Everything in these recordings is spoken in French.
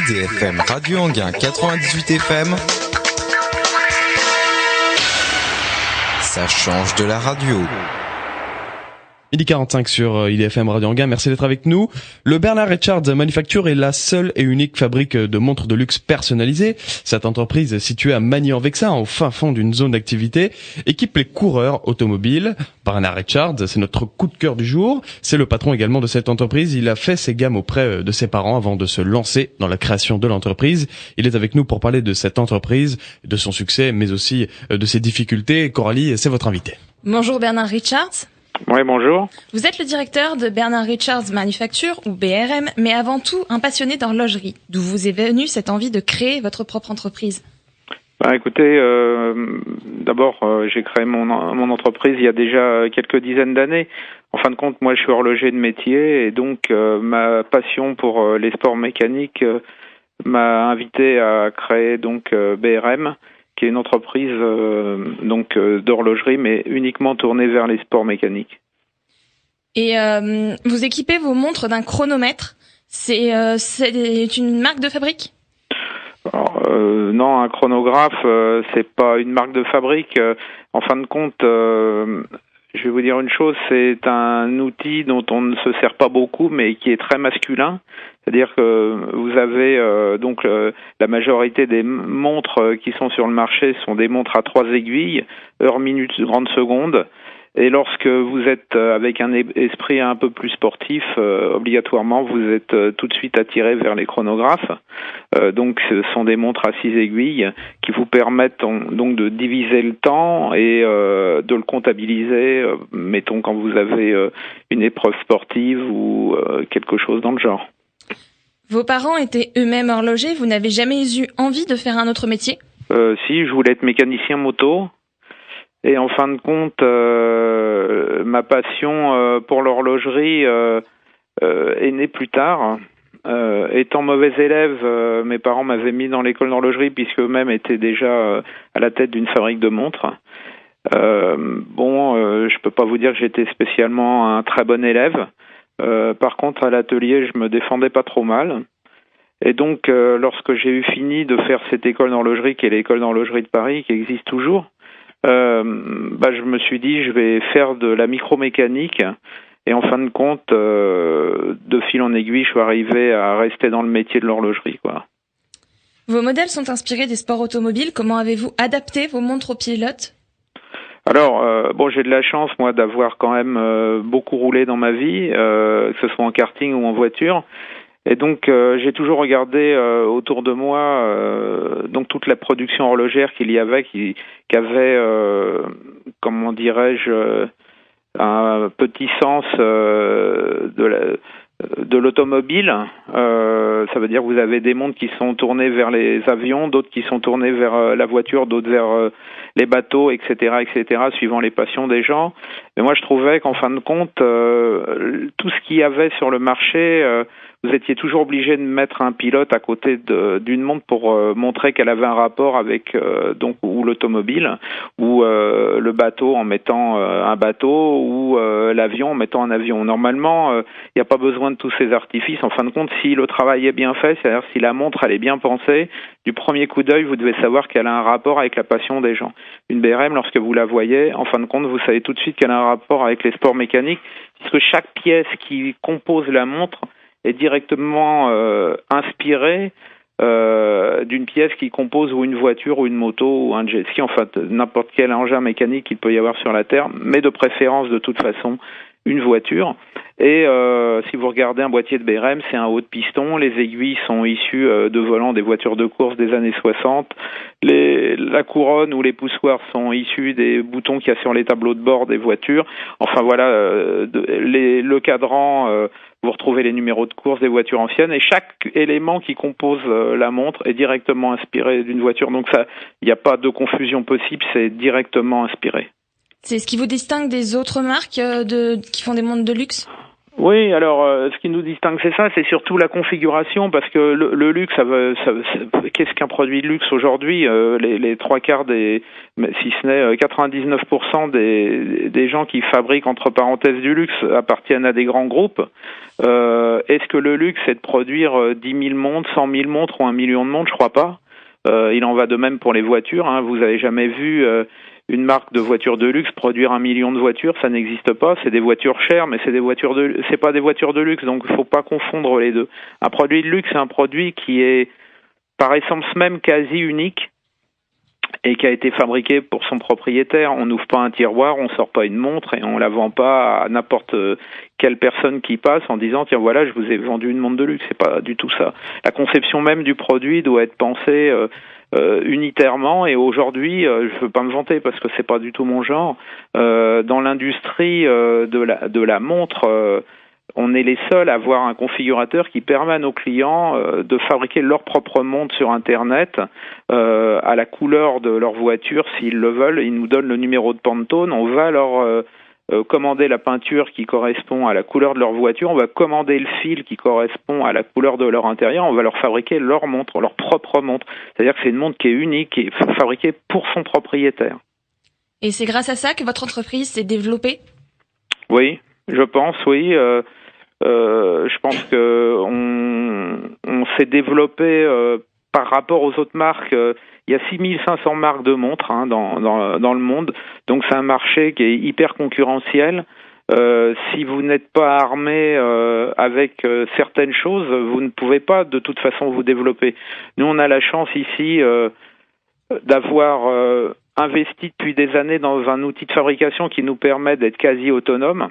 IDFM Radio Anguin 98 FM. Ça change de la radio. 12h45 sur IDFM Radio Anguin, merci d'être avec nous. Le Bernard Richards Manufacture est la seule et unique fabrique de montres de luxe personnalisées. Cette entreprise, située à Magny-en-Vexin, au fin fond d'une zone d'activité, équipe les coureurs automobiles. Bernard Richards, c'est notre coup de cœur du jour. C'est le patron également de cette entreprise. Il a fait ses gammes auprès de ses parents avant de se lancer dans la création de l'entreprise. Il est avec nous pour parler de cette entreprise, de son succès, mais aussi de ses difficultés. Coralie, c'est votre invité. Bonjour Bernard Richards. Oui, bonjour. Vous êtes le directeur de Bernard Richards Manufacture, ou BRM, mais avant tout un passionné d'horlogerie. D'où vous est venue cette envie de créer votre propre entreprise? Écoutez, d'abord, j'ai créé mon entreprise il y a déjà quelques dizaines d'années. En fin de compte, moi, je suis horloger de métier et donc ma passion pour les sports mécaniques m'a invité à créer donc BRM, qui est une entreprise d'horlogerie, mais uniquement tournée vers les sports mécaniques. Et vous équipez vos montres d'un chronomètre. C'est une marque de fabrique? Alors, non, un chronographe, c'est pas une marque de fabrique. En fin de compte, je vais vous dire une chose, c'est un outil dont on ne se sert pas beaucoup, mais qui est très masculin. C'est-à-dire que vous avez la majorité des montres qui sont sur le marché sont des montres à 3 aiguilles, heure, minute, seconde, seconde. Et lorsque vous êtes avec un esprit un peu plus sportif, obligatoirement, vous êtes tout de suite attiré vers les chronographes. Donc, ce sont des montres à 6 aiguilles qui vous permettent donc de diviser le temps et de le comptabiliser, mettons, quand vous avez une épreuve sportive ou quelque chose dans le genre. Vos parents étaient eux-mêmes horlogers. Vous n'avez jamais eu envie de faire un autre métier? Si, je voulais être mécanicien moto. Et en fin de compte, ma passion pour l'horlogerie est née plus tard. Étant mauvais élève, mes parents m'avaient mis dans l'école d'horlogerie puisque eux-mêmes étaient déjà à la tête d'une fabrique de montres. Je peux pas vous dire que j'étais spécialement un très bon élève. Par contre, à l'atelier, je me défendais pas trop mal. Et donc, lorsque j'ai eu fini de faire cette école d'horlogerie, qui est l'école d'horlogerie de Paris, qui existe toujours, je me suis dit, je vais faire de la micromécanique. Et en fin de compte, de fil en aiguille, je suis arrivé à rester dans le métier de l'horlogerie, quoi. Vos modèles sont inspirés des sports automobiles. Comment avez-vous adapté vos montres aux pilotes? Alors, j'ai de la chance, moi, d'avoir quand même beaucoup roulé dans ma vie, que ce soit en karting ou en voiture. Et donc, j'ai toujours regardé autour de moi donc toute la production horlogère qu'il y avait, qui avait, comment dirais-je, un petit sens de l'automobile. Ça veut dire que vous avez des montres qui sont tournées vers les avions, d'autres qui sont tournées vers la voiture, d'autres vers les bateaux, etc., suivant les passions des gens. Mais moi, je trouvais qu'en fin de compte, tout ce qu'il y avait sur le marché, vous étiez toujours obligé de mettre un pilote à côté d'une montre pour montrer qu'elle avait un rapport avec ou l'automobile, ou le bateau en mettant un bateau, ou l'avion en mettant un avion. Normalement, il n'y a pas besoin de tous ces artifices. En fin de compte, si le travail est bien fait, c'est-à-dire si la montre elle est bien pensée, du premier coup d'œil, vous devez savoir qu'elle a un rapport avec la passion des gens. Une BRM, lorsque vous la voyez, en fin de compte, vous savez tout de suite qu'elle a un rapport avec les sports mécaniques, puisque chaque pièce qui compose la montre est directement inspirée d'une pièce qui compose ou une voiture ou une moto ou un jet ski, enfin n'importe quel engin mécanique qu'il peut y avoir sur la Terre, mais de préférence de toute façon une voiture. Et si vous regardez un boîtier de BRM, c'est un haut de piston, les aiguilles sont issues de volants des voitures de course des années 60, la couronne ou les poussoirs sont issus des boutons qu'il y a sur les tableaux de bord des voitures. Enfin voilà, le cadran, vous retrouvez les numéros de course des voitures anciennes, et chaque élément qui compose la montre est directement inspiré d'une voiture. Donc ça, il n'y a pas de confusion possible, c'est directement inspiré. C'est ce qui vous distingue des autres marques qui font des montres de luxe? Oui, alors ce qui nous distingue, c'est ça, c'est surtout la configuration, parce que le luxe, qu'est-ce qu'un produit de luxe aujourd'hui? Les trois quarts si ce n'est 99% des gens qui fabriquent entre parenthèses du luxe appartiennent à des grands groupes. Est-ce que le luxe, c'est de produire 10 000 montres, 100 000 montres ou 1 million de montres? Je crois pas. Il en va de même pour les voitures. Hein. Vous avez jamais vu une marque de voitures de luxe produire 1 million de voitures, ça n'existe pas. C'est des voitures chères, mais c'est pas des voitures de luxe, donc il faut pas confondre les deux. Un produit de luxe, c'est un produit qui est par essence même quasi unique et qui a été fabriqué pour son propriétaire. On n'ouvre pas un tiroir, on sort pas une montre et on la vend pas à n'importe quelle personne qui passe en disant tiens voilà, je vous ai vendu une montre de luxe. C'est pas du tout ça. La conception même du produit doit être pensée unitairement, et aujourd'hui, je veux pas me vanter parce que c'est pas du tout mon genre. Dans l'industrie de la montre, on est les seuls à avoir un configurateur qui permet à nos clients de fabriquer leur propre montre sur Internet à la couleur de leur voiture s'ils le veulent. Ils nous donnent le numéro de Pantone, on va leur commander la peinture qui correspond à la couleur de leur voiture, on va commander le fil qui correspond à la couleur de leur intérieur, on va leur fabriquer leur montre, leur propre montre. C'est-à-dire que c'est une montre qui est unique, qui est fabriquée pour son propriétaire. Et c'est grâce à ça que votre entreprise s'est développée? Oui, je pense, oui. Je pense que on s'est développé par rapport aux autres marques. Il y a 6500 marques de montres dans le monde, donc c'est un marché qui est hyper concurrentiel. Si vous n'êtes pas armé avec certaines choses, vous ne pouvez pas de toute façon vous développer. Nous, on a la chance ici d'avoir investi depuis des années dans un outil de fabrication qui nous permet d'être quasi autonome.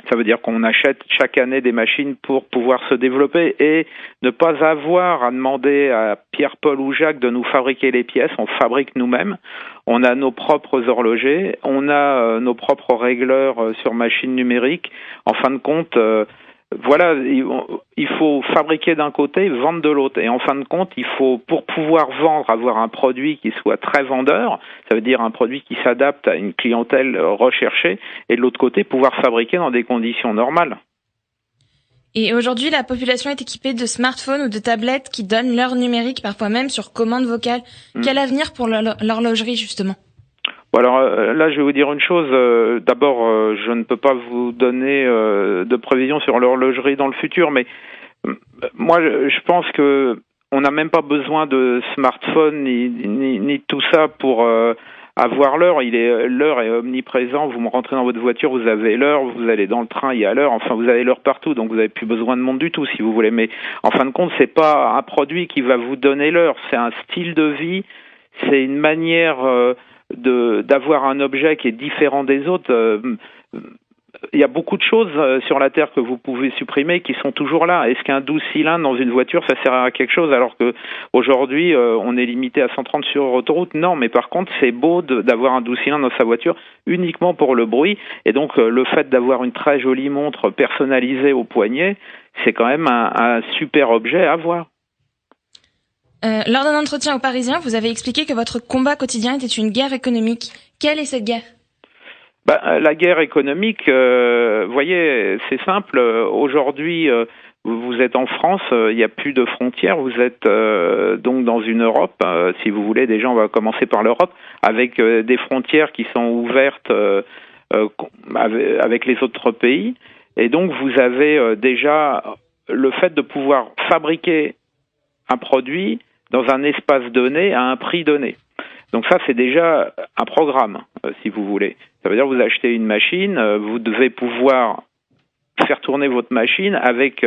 Ça veut dire qu'on achète chaque année des machines pour pouvoir se développer et ne pas avoir à demander à Pierre, Paul ou Jacques de nous fabriquer les pièces. On fabrique nous-mêmes. On a nos propres horlogers, on a nos propres régleurs sur machine numérique. En fin de compte, voilà, il faut fabriquer d'un côté, vendre de l'autre. Et en fin de compte, il faut, pour pouvoir vendre, avoir un produit qui soit très vendeur, ça veut dire un produit qui s'adapte à une clientèle recherchée, et de l'autre côté, pouvoir fabriquer dans des conditions normales. Et aujourd'hui, la population est équipée de smartphones ou de tablettes qui donnent l'heure numérique, parfois même sur commande vocale. Quel avenir pour l'horlogerie, justement? Bon, alors là, je vais vous dire une chose. D'abord, je ne peux pas vous donner de prévisions sur l'horlogerie dans le futur, mais moi, je pense que on n'a même pas besoin de smartphone ni de tout ça pour avoir l'heure. L'heure est omniprésent. Vous rentrez dans votre voiture, vous avez l'heure. Vous allez dans le train, il y a l'heure. Enfin, vous avez l'heure partout, donc vous n'avez plus besoin de montre du tout, si vous voulez. Mais en fin de compte, c'est pas un produit qui va vous donner l'heure. C'est un style de vie. C'est une manière d'avoir un objet qui est différent des autres. Il y a beaucoup de choses sur la Terre que vous pouvez supprimer qui sont toujours là. Est-ce qu'un 12 cylindres dans une voiture, ça sert à quelque chose alors que aujourd'hui on est limité à 130 sur autoroute? Non, mais par contre, c'est beau d'avoir un 12 cylindres dans sa voiture uniquement pour le bruit. Et donc, le fait d'avoir une très jolie montre personnalisée au poignet, c'est quand même un super objet à avoir. Lors d'un entretien au Parisien, vous avez expliqué que votre combat quotidien était une guerre économique. Quelle est cette guerre? La guerre économique, voyez, c'est simple. Aujourd'hui, vous êtes en France, il n'y a plus de frontières. Vous êtes donc dans une Europe, si vous voulez. Déjà, on va commencer par l'Europe, avec des frontières qui sont ouvertes avec les autres pays. Et donc, vous avez déjà le fait de pouvoir fabriquer un produit dans un espace donné à un prix donné. Donc ça, c'est déjà un programme, si vous voulez. Ça veut dire que vous achetez une machine, vous devez pouvoir faire tourner votre machine avec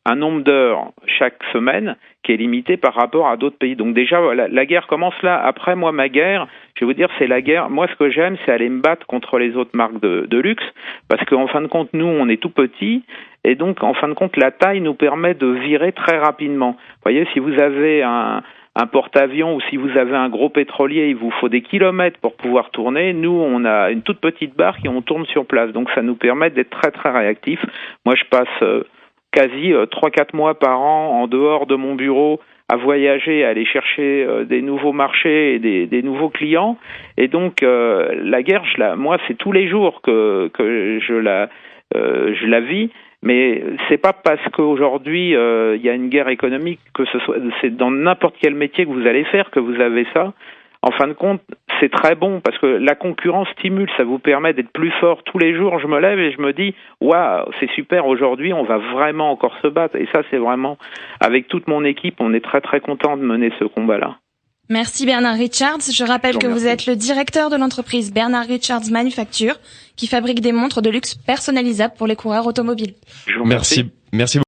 un nombre d'heures chaque semaine qui est limité par rapport à d'autres pays. Donc déjà, la guerre commence là. Après, moi, ma guerre, je vais vous dire, c'est la guerre. Moi, ce que j'aime, c'est aller me battre contre les autres marques de luxe, parce qu'en fin de compte, nous, on est tout petits, et donc, en fin de compte, la taille nous permet de virer très rapidement. Vous voyez, si vous avez un porte-avions ou si vous avez un gros pétrolier, il vous faut des kilomètres pour pouvoir tourner. Nous, on a une toute petite barque et on tourne sur place. Donc, ça nous permet d'être très, très réactifs. Moi, je passe quasi 3-4 mois par an en dehors de mon bureau à voyager, à aller chercher des nouveaux marchés et des nouveaux clients. Et donc, la guerre, moi, c'est tous les jours que je la vis. Mais c'est pas parce qu'aujourd'hui il y a une guerre économique que c'est dans n'importe quel métier que vous allez faire que vous avez ça. En fin de compte, c'est très bon parce que la concurrence stimule, ça vous permet d'être plus fort tous les jours. Je me lève et je me dis, waouh, c'est super, aujourd'hui, on va vraiment encore se battre. Et ça, c'est vraiment, avec toute mon équipe, on est très très content de mener ce combat-là. Merci Bernard Richards. Je rappelle que vous êtes le directeur de l'entreprise Bernard Richards Manufacture qui fabrique des montres de luxe personnalisables pour les coureurs automobiles. Je vous remercie. Merci.